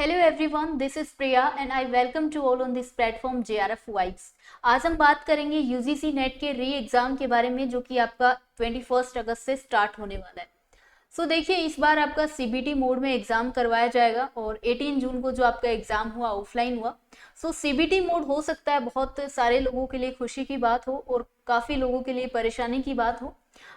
Hello everyone, this is Priya and I welcome to all on this platform JRF vibes. आज हम बात करेंगे UGC net के री एग्जाम के बारे में, जो कि आपका 21 अगस्त से स्टार्ट होने वाला है। देखिए, इस बार आपका सीबीटी मोड में एग्जाम करवाया जाएगा और 18 जून को जो आपका एग्जाम हुआ ऑफलाइन हुआ। सीबीटी मोड हो सकता है बहुत सारे लोगों के लिए खुशी की बात हो और काफ़ी लोगों के लिए परेशानी की बात हो,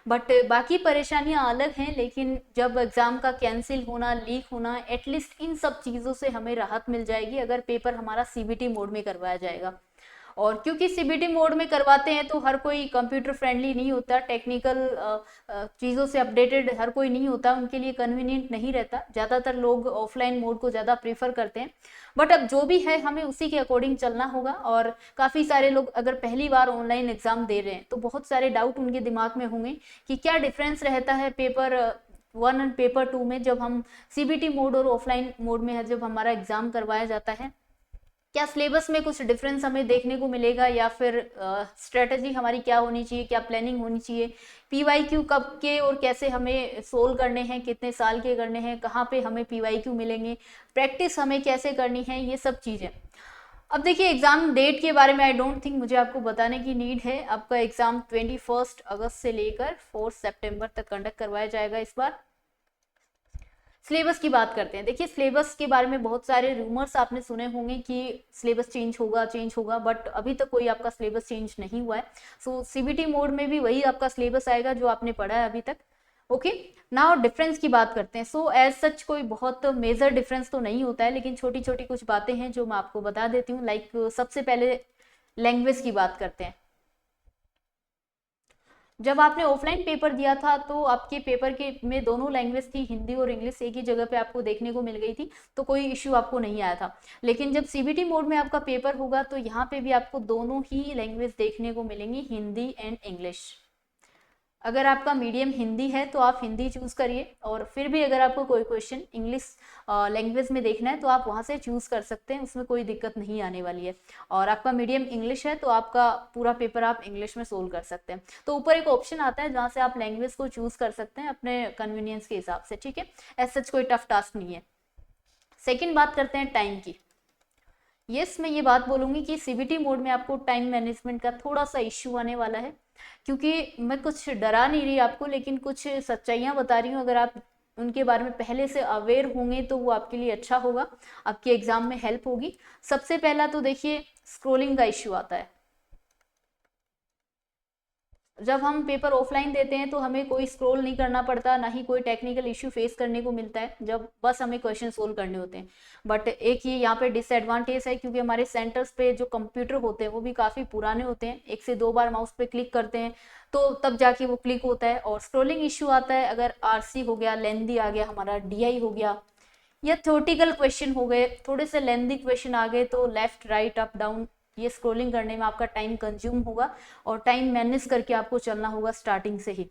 बट बाकी परेशानियां अलग हैं। लेकिन जब एग्ज़ाम का कैंसिल होना, लीक होना, एटलीस्ट इन सब चीज़ों से हमें राहत मिल जाएगी अगर पेपर हमारा सीबीटी मोड में करवाया जाएगा। और क्योंकि सीबीटी मोड में करवाते हैं तो हर कोई कंप्यूटर फ्रेंडली नहीं होता, टेक्निकल चीज़ों से अपडेटेड हर कोई नहीं होता, उनके लिए कन्वीनियंट नहीं रहता। ज़्यादातर लोग ऑफलाइन मोड को ज़्यादा प्रीफर करते हैं। बट अब जो भी है हमें उसी के अकॉर्डिंग चलना होगा। और काफ़ी सारे लोग अगर पहली बार ऑनलाइन एग्जाम दे रहे हैं तो बहुत सारे डाउट उनके दिमाग में होंगे कि क्या डिफरेंस रहता है पेपर 1 और पेपर 2 में, जब हम सीबीटी मोड और ऑफलाइन मोड में है जब हमारा एग्जाम करवाया जाता है। क्या सिलेबस में कुछ डिफरेंस हमें देखने को मिलेगा, या फिर स्ट्रेटजी हमारी क्या होनी चाहिए, क्या प्लानिंग होनी चाहिए, पीवाईक्यू कब के और कैसे हमें सोल्व करने हैं, कितने साल के करने हैं, कहाँ पे हमें पीवाईक्यू मिलेंगे, प्रैक्टिस हमें कैसे करनी है, ये सब चीज़ें। अब देखिए, एग्जाम डेट के बारे में आई डोंट थिंक मुझे आपको बताने की नीड है। आपका एग्जाम 21 अगस्त से लेकर 4 सितंबर तक कंडक्ट करवाया जाएगा इस बार। सिलेबस की बात करते हैं। देखिए, सिलेबस के बारे में बहुत सारे रूमर्स आपने सुने होंगे कि सिलेबस चेंज होगा, बट अभी तक कोई आपका सिलेबस चेंज नहीं हुआ है। सीबीटी मोड में भी वही आपका सिलेबस आएगा जो आपने पढ़ा है अभी तक। ओके, नाउ डिफरेंस की बात करते हैं। एज सच कोई बहुत मेजर डिफरेंस तो नहीं होता है, लेकिन छोटी छोटी कुछ बातें हैं जो मैं आपको बता देती हूँ। लाइक सबसे पहले लैंग्वेज की बात करते हैं। जब आपने ऑफलाइन पेपर दिया था तो आपके पेपर के में दोनों लैंग्वेज थी, हिंदी और इंग्लिश एक ही जगह पे आपको देखने को मिल गई थी, तो कोई इश्यू आपको नहीं आया था। लेकिन जब सीबीटी मोड में आपका पेपर होगा तो यहाँ पे भी आपको दोनों ही लैंग्वेज देखने को मिलेंगी, हिंदी एंड इंग्लिश। अगर आपका मीडियम हिंदी है तो आप हिंदी चूज करिए, और फिर भी अगर आपको कोई क्वेश्चन इंग्लिश लैंग्वेज में देखना है तो आप वहां से चूज कर सकते हैं, उसमें कोई दिक्कत नहीं आने वाली है। और आपका मीडियम इंग्लिश है तो आपका पूरा पेपर आप इंग्लिश में सोल्व कर सकते हैं। तो ऊपर एक ऑप्शन आता है जहां से आप लैंग्वेज को चूज कर सकते हैं अपने कन्वीनियंस के हिसाब से, ठीक है। ऐसा कोई टफ टास्क नहीं है। सेकेंड बात करते हैं टाइम की। यस, मैं ये बात बोलूंगी कि सीबीटी मोड में आपको टाइम मैनेजमेंट का थोड़ा सा इश्यू आने वाला है, क्योंकि मैं कुछ डरा नहीं रही आपको, लेकिन कुछ सच्चाइयाँ बता रही हूँ। अगर आप उनके बारे में पहले से अवेयर होंगे तो वो आपके लिए अच्छा होगा, आपके एग्जाम में हेल्प होगी। सबसे पहला तो देखिए, स्क्रोलिंग का इश्यू आता है। जब हम पेपर ऑफलाइन देते हैं तो हमें कोई स्क्रॉल नहीं करना पड़ता, ना ही कोई टेक्निकल इश्यू फेस करने को मिलता है, जब बस हमें क्वेश्चन सोल्व करने होते हैं। बट एक ये यहाँ पे डिसएडवांटेज है, क्योंकि हमारे सेंटर्स पे जो कंप्यूटर होते हैं वो भी काफ़ी पुराने होते हैं, 1 से 2 बार माउस पे क्लिक करते हैं तो तब जाके वो क्लिक होता है। और स्क्रोलिंग इश्यू आता है अगर आरसी हो गया, लेंदी आ गया, हमारा डीआई हो गया, या थ्योरेटिकल क्वेश्चन हो गए, थोड़े से लेंदी क्वेश्चन आ गए, तो लेफ्ट राइट अप डाउन ये स्क्रोलिंग करने में आपका टाइम कंज्यूम होगा, और टाइम मैनेज करके आपको चलना होगा स्टार्टिंग से ही।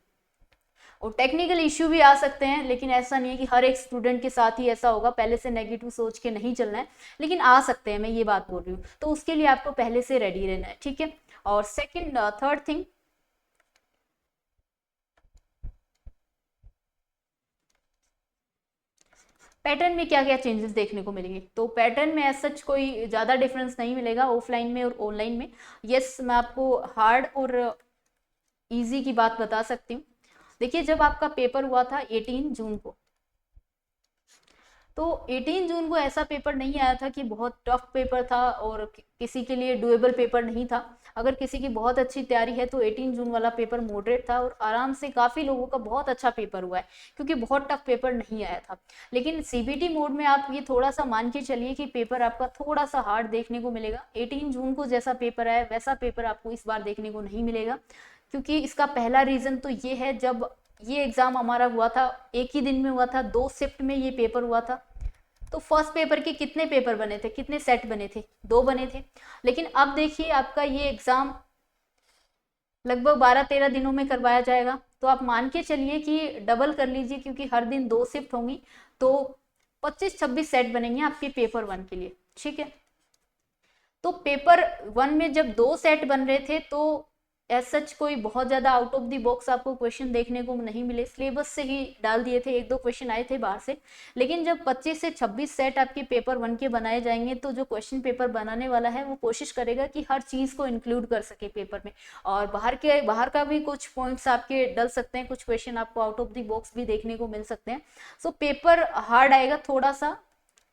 और टेक्निकल इश्यू भी आ सकते हैं, लेकिन ऐसा नहीं है कि हर एक स्टूडेंट के साथ ही ऐसा होगा, पहले से नेगेटिव सोच के नहीं चलना है, लेकिन आ सकते हैं, मैं ये बात बोल रही हूँ। तो उसके लिए आपको पहले से रेडी रहना है, ठीक है। और सेकेंड थर्ड थिंग, पैटर्न में क्या क्या चेंजेस देखने को मिलेंगे। तो पैटर्न में ऐसा सच कोई ज़्यादा डिफरेंस नहीं मिलेगा ऑफलाइन में और ऑनलाइन में। यस, मैं आपको हार्ड और इजी की बात बता सकती हूँ। देखिए, जब आपका पेपर हुआ था 18 जून को, तो 18 जून को ऐसा पेपर नहीं आया था कि बहुत टफ पेपर था और किसी के लिए डुएबल पेपर नहीं था। अगर किसी की बहुत अच्छी तैयारी है तो 18 जून वाला पेपर मॉडरेट था, और आराम से काफ़ी लोगों का बहुत अच्छा पेपर हुआ है, क्योंकि बहुत टफ पेपर नहीं आया था। लेकिन सीबीटी मोड में आप ये थोड़ा सा मान के चलिए कि पेपर आपका थोड़ा सा हार्ड देखने को मिलेगा। 18 जून को जैसा पेपर आया वैसा पेपर आपको इस बार देखने को नहीं मिलेगा, क्योंकि इसका पहला रीज़न तो ये है, जब ये एग्ज़ाम हमारा हुआ था एक ही दिन में हुआ था, 2 शिफ्ट में ये पेपर हुआ था। तो फर्स्ट पेपर के कितने पेपर बने थे, कितने सेट बने थे, 2 बने थे। लेकिन अब देखिए, आपका ये एग्जाम लगभग 12-13 दिनों में करवाया जाएगा, तो आप मान के चलिए कि डबल कर लीजिए, क्योंकि हर दिन 2 शिफ्ट होंगी, तो 25-26 सेट बनेंगे आपके पेपर 1 के लिए, ठीक है। तो पेपर 1 में जब 2 सेट बन रहे थे तो एज सच कोई बहुत ज़्यादा आउट ऑफ द बॉक्स आपको क्वेश्चन देखने को नहीं मिले, सिलेबस से ही डाल दिए थे, एक दो क्वेश्चन आए थे बाहर से। लेकिन जब 25 से 26 सेट आपके पेपर 1 के बनाए जाएंगे तो जो क्वेश्चन पेपर बनाने वाला है वो कोशिश करेगा कि हर चीज़ को इंक्लूड कर सके पेपर में। और बाहर का भी कुछ पॉइंट्स आपके डल सकते हैं, कुछ क्वेश्चन आपको आउट ऑफ द बॉक्स भी देखने को मिल सकते हैं। सो पेपर हार्ड आएगा थोड़ा सा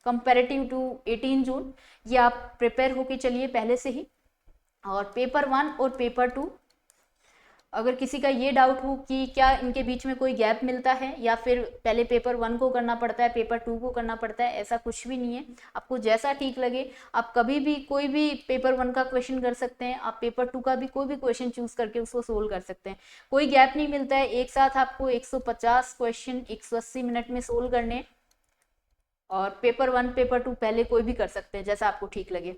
कंपेरेटिव टू 18 जून, ये आप प्रिपेयर होके चलिए पहले से ही। और पेपर 1 और पेपर 2, अगर किसी का ये डाउट हो कि क्या इनके बीच में कोई गैप मिलता है या फिर पहले पेपर 1 को करना पड़ता है पेपर 2 को करना पड़ता है, ऐसा कुछ भी नहीं है। आपको जैसा ठीक लगे आप कभी भी कोई भी पेपर 1 का क्वेश्चन कर सकते हैं, आप पेपर 2 का भी कोई भी क्वेश्चन चूज करके उसको सोल्व कर सकते हैं। कोई गैप नहीं मिलता है, एक साथ आपको 150 क्वेश्चन 180 मिनट में सोल्व करने। और पेपर 1 पेपर 2 पहले कोई भी कर सकते हैं, जैसा आपको ठीक लगे।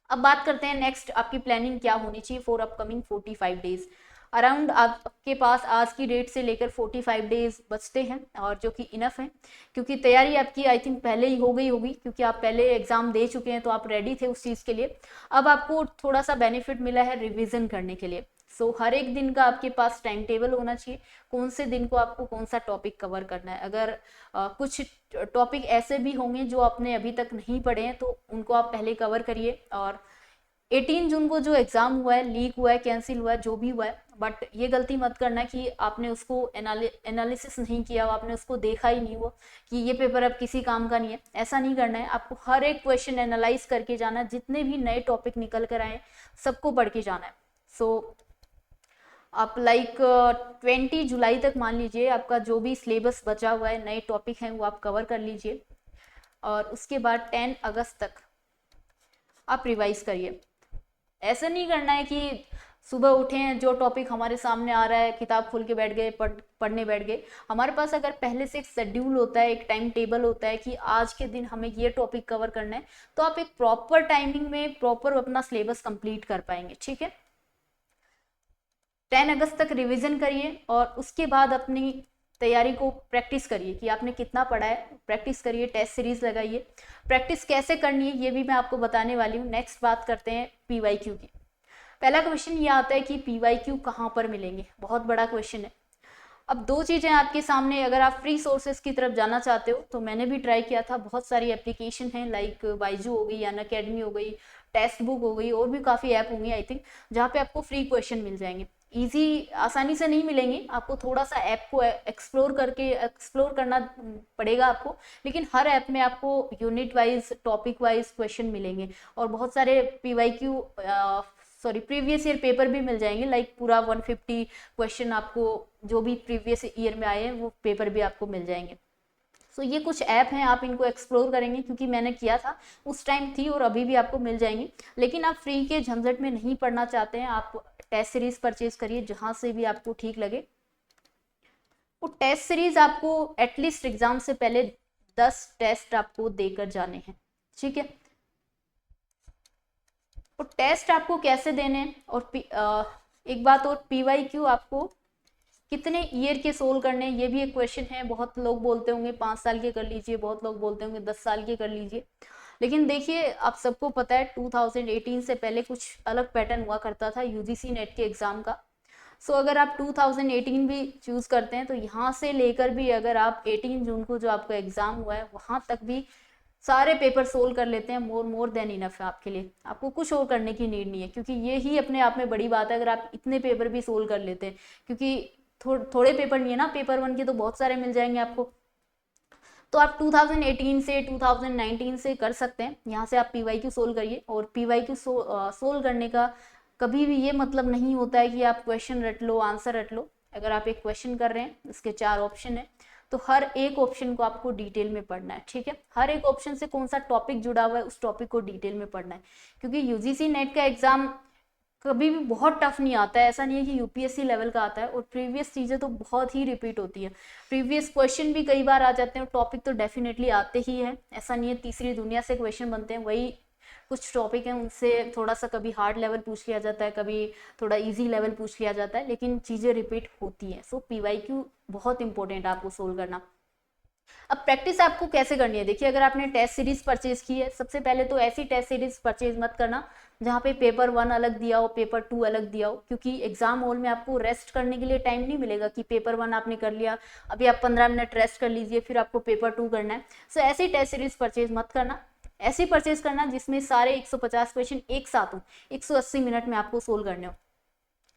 अब बात करते हैं नेक्स्ट, आपकी प्लानिंग क्या होनी चाहिए फॉर अपकमिंग 45 डेज। अराउंड आपके पास आज की डेट से लेकर 45 डेज बचते हैं, और जो कि इनफ है, क्योंकि तैयारी आपकी आई थिंक पहले ही हो गई होगी, क्योंकि आप पहले एग्जाम दे चुके हैं तो आप रेडी थे उस चीज़ के लिए। अब आपको थोड़ा सा बेनिफिट मिला है रिविजन करने के लिए। सो हर एक दिन का आपके पास टाइम टेबल होना चाहिए, कौन से दिन को आपको कौन सा टॉपिक कवर करना है। अगर कुछ टॉपिक ऐसे भी होंगे जो आपने अभी तक नहीं पढ़े हैं तो उनको आप पहले कवर करिए। और 18 जून को जो एग्जाम हुआ है, लीक हुआ है, कैंसिल हुआ है, जो भी हुआ है, बट ये गलती मत करना कि आपने उसको एनालिसिस नहीं किया हो, आपने उसको देखा ही नहीं हो कि ये पेपर अब किसी काम का नहीं है। ऐसा नहीं करना है, आपको हर एक क्वेश्चन एनालाइज करके जाना है, जितने भी नए टॉपिक निकल कर आए सबको पढ़ के जाना है। सो आप लाइक 20 जुलाई तक मान लीजिए आपका जो भी सिलेबस बचा हुआ है, नए टॉपिक हैं, वो आप कवर कर लीजिए। और उसके बाद 10 अगस्त तक आप रिवाइज करिए। ऐसा नहीं करना है कि सुबह उठे हैं, जो टॉपिक हमारे सामने आ रहा है किताब खोल के बैठ गए, पढ़ने बैठ गए। हमारे पास अगर पहले से एक शेड्यूल होता है, एक टाइम टेबल होता है कि आज के दिन हमें ये टॉपिक कवर करना है, तो आप एक प्रॉपर टाइमिंग में प्रॉपर अपना सिलेबस कंप्लीट कर पाएंगे। ठीक है, 10 अगस्त तक रिवीजन करिए और उसके बाद अपनी तैयारी को प्रैक्टिस करिए कि आपने कितना पढ़ा है, प्रैक्टिस करिए, टेस्ट सीरीज लगाइए। प्रैक्टिस कैसे करनी है ये भी मैं आपको बताने वाली हूँ। नेक्स्ट बात करते हैं पीवाईक्यू की। पहला क्वेश्चन ये आता है कि पीवाईक्यू कहाँ पर मिलेंगे, बहुत बड़ा क्वेश्चन है। अब दो चीज़ें आपके सामने, अगर आप फ्री सोर्सेज की तरफ जाना चाहते हो तो मैंने भी ट्राई किया था, बहुत सारी एप्लीकेशन हैं लाइक बाइजू हो गई, अनअकैडमी हो गई, टेक्स्ट बुक हो गई, और भी काफ़ी ऐप होंगी आई थिंक, जहाँ पे आपको फ्री क्वेश्चन मिल जाएंगे। इजी आसानी से नहीं मिलेंगे, आपको थोड़ा सा ऐप को एक्सप्लोर करना पड़ेगा आपको, लेकिन हर ऐप में आपको unit wise topic wise question मिलेंगे और बहुत सारे पीवाईक्यू प्रीवियस ईयर पेपर भी मिल जाएंगे, लाइक पूरा 150 क्वेश्चन आपको जो भी प्रीवियस ईयर में आए हैं वो पेपर भी आपको मिल जाएंगे। सो ये कुछ ऐप हैं, आप इनको एक्सप्लोर करेंगे, क्योंकि मैंने किया था उस टाइम थी और अभी भी आपको मिल जाएंगे। लेकिन आप फ्री के झंझट में नहीं पढ़ना चाहते हैं, आप टेस्ट सीरीज परचेज करिए जहां से भी आपको ठीक लगे। वो टेस्ट सीरीज आपको एटलीस्ट एग्जाम से पहले 10 टेस्ट आपको देकर जाने हैं। ठीक है, तो टेस्ट आपको कैसे देने हैं, और एक बात और, पीवाईक्यू आपको कितने ईयर के सोल्व करने हैं ये भी एक क्वेश्चन है। बहुत लोग बोलते होंगे 5 साल के कर लीजिए, बहुत लोग बोलते होंगे 10 साल के कर लीजिए। लेकिन देखिए, आप सबको पता है 2018 से पहले कुछ अलग पैटर्न हुआ करता था यूजीसी नेट के एग्जाम का। सो अगर आप 2018 भी चूज करते हैं तो यहाँ से लेकर भी अगर आप 18 जून को जो आपका एग्जाम हुआ है वहां तक भी सारे पेपर सोल्व कर लेते हैं, मोर देन इनफ है आपके लिए। आपको कुछ और करने की नीड नहीं है, क्योंकि ये ही अपने आप में बड़ी बात है अगर आप इतने पेपर भी सोल्व कर लेते हैं। क्योंकि थोड़े पेपर नहीं है ना, पेपर 1 के तो बहुत सारे मिल जाएंगे आपको। तो आप 2018 से 2019 से कर सकते हैं, यहाँ से आप पीवाईक्यू सोल्व करिए। और पीवाईक्यू सोल्व करने का कभी भी ये मतलब नहीं होता है कि आप क्वेश्चन रट लो, आंसर रट लो। अगर आप एक क्वेश्चन कर रहे हैं, इसके 4 ऑप्शन है, तो हर एक ऑप्शन को आपको डिटेल में पढ़ना है। ठीक है, हर एक ऑप्शन से कौन सा टॉपिक जुड़ा हुआ है उस टॉपिक को डिटेल में पढ़ना है, क्योंकि यूजीसी नेट का एग्जाम कभी भी बहुत टफ नहीं आता है। ऐसा नहीं है कि यूपीएससी लेवल का आता है, और प्रीवियस चीज़ें तो बहुत ही रिपीट होती है, प्रीवियस क्वेश्चन भी कई बार आ जाते हैं, और टॉपिक तो डेफिनेटली आते ही है। ऐसा नहीं है तीसरी दुनिया से क्वेश्चन बनते हैं, वही कुछ टॉपिक हैं उनसे थोड़ा सा कभी हार्ड लेवल पूछ लिया जाता है, कभी थोड़ा इजी लेवल पूछ लिया जाता है, लेकिन चीज़ें रिपीट होती हैं। सो पीवाईक्यू बहुत इंपॉर्टेंट है आपको सोल्व करना। अब प्रैक्टिस आपको कैसे करनी है, देखिए अगर आपने टेस्ट सीरीज परचेज की है, सबसे पहले तो ऐसी टेस्ट सीरीज परचेज मत करना जहाँ पे पेपर 1 अलग दिया हो, पेपर 2 अलग दिया हो, क्योंकि एग्जाम हॉल में आपको रेस्ट करने के लिए टाइम नहीं मिलेगा कि पेपर 1 आपने कर लिया, अभी आप 15 मिनट रेस्ट कर लीजिए, फिर आपको पेपर 2 करना है। सो ऐसी टेस्ट सीरीज परचेज मत करना, ऐसी परचेज करना जिसमें सारे 150 क्वेश्चन एक साथ हो, 180 मिनट में आपको सोल्व करने हो।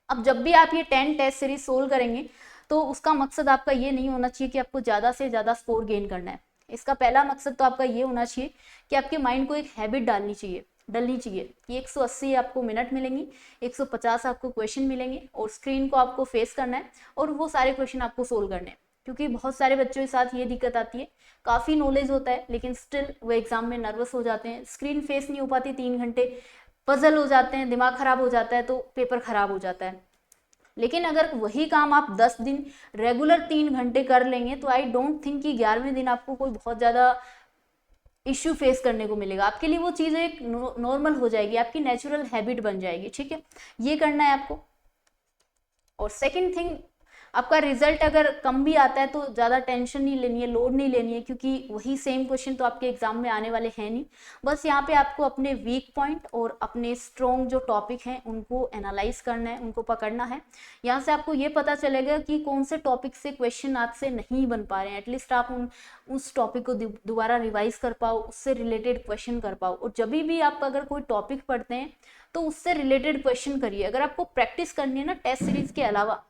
अब जब भी आप ये 10 टेस्ट सीरीज सोल्व करेंगे तो उसका मकसद आपका ये नहीं होना चाहिए कि आपको ज़्यादा से ज़्यादा स्कोर गेन करना है। इसका पहला मकसद तो आपका ये होना चाहिए कि आपके माइंड को एक हैबिट डलनी चाहिए कि 180 आपको मिनट मिलेंगी, 150 आपको क्वेश्चन मिलेंगे और स्क्रीन को आपको फेस करना है और वो सारे क्वेश्चन आपको सोल्व करने हैं। क्योंकि बहुत सारे बच्चों के साथ ये दिक्कत आती है, काफ़ी नॉलेज होता है लेकिन स्टिल वो एग्जाम में नर्वस हो जाते हैं, स्क्रीन फेस नहीं हो पाती 3 घंटे, पजल हो जाते हैं, दिमाग खराब हो जाता है, तो पेपर खराब हो जाता है। लेकिन अगर वही काम आप 10 दिन रेगुलर 3 घंटे कर लेंगे तो आई डोंट थिंक कि 11वें दिन आपको कोई बहुत ज़्यादा इश्यू फेस करने को मिलेगा। आपके लिए वो चीज़ एक नॉर्मल हो जाएगी, आपकी नेचुरल हैबिट बन जाएगी। ठीक है, ये करना है आपको। और सेकंड थिंग, आपका रिजल्ट अगर कम भी आता है तो ज़्यादा टेंशन नहीं लेनी है, लोड नहीं लेनी है, क्योंकि वही सेम क्वेश्चन तो आपके एग्जाम में आने वाले हैं नहीं। बस यहाँ पे आपको अपने वीक पॉइंट और अपने स्ट्रॉन्ग जो टॉपिक हैं उनको एनालाइज करना है, उनको पकड़ना है। यहाँ से आपको ये पता चलेगा कि कौन से टॉपिक से क्वेश्चन आपसे नहीं बन पा रहे हैं, एटलीस्ट आप उस टॉपिक को दोबारा रिवाइज कर पाओ, उससे रिलेटेड क्वेश्चन कर पाओ। और जब भी आप अगर कोई टॉपिक पढ़ते हैं तो उससे रिलेटेड क्वेश्चन करिए। अगर आपको प्रैक्टिस करनी है ना टेस्ट सीरीज के अलावा,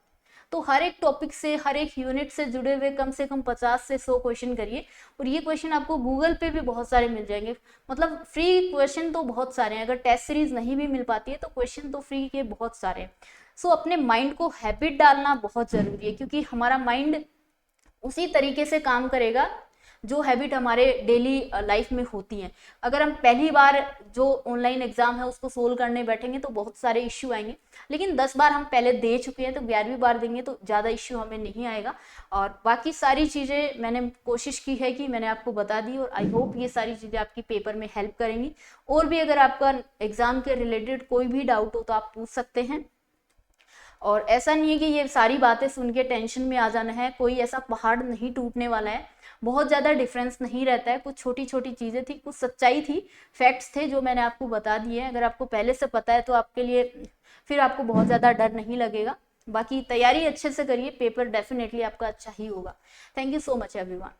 तो हर एक टॉपिक से, हर एक यूनिट से जुड़े हुए कम से कम 50 से 100 क्वेश्चन करिए। और ये क्वेश्चन आपको गूगल पे भी बहुत सारे मिल जाएंगे, मतलब फ्री क्वेश्चन तो बहुत सारे हैं। अगर टेस्ट सीरीज नहीं भी मिल पाती है तो क्वेश्चन तो फ्री के बहुत सारे हैं। सो अपने माइंड को हैबिट डालना बहुत जरूरी है, क्योंकि हमारा माइंड उसी तरीके से काम करेगा जो हैबिट हमारे डेली लाइफ में होती हैं। अगर हम पहली बार जो ऑनलाइन एग्जाम है उसको सोल्व करने बैठेंगे तो बहुत सारे इश्यू आएंगे, लेकिन 10 बार हम पहले दे चुके हैं तो 11वीं बार देंगे तो ज़्यादा इश्यू हमें नहीं आएगा। और बाकी सारी चीज़ें मैंने कोशिश की है कि मैंने आपको बता दी, और आई होप ये सारी चीज़ें आपकी पेपर में हेल्प करेंगी। और भी अगर आपका एग्जाम के रिलेटेड कोई भी डाउट हो तो आप पूछ सकते हैं। और ऐसा नहीं है कि ये सारी बातें सुन के टेंशन में आ जाना है, कोई ऐसा पहाड़ नहीं टूटने वाला है, बहुत ज़्यादा डिफरेंस नहीं रहता है। कुछ छोटी छोटी चीज़ें थी, कुछ सच्चाई थी, फैक्ट्स थे जो मैंने आपको बता दिए हैं। अगर आपको पहले से पता है तो आपके लिए फिर आपको बहुत ज़्यादा डर नहीं लगेगा। बाकी तैयारी अच्छे से करिए, पेपर डेफिनेटली आपका अच्छा ही होगा। Thank you so much everyone.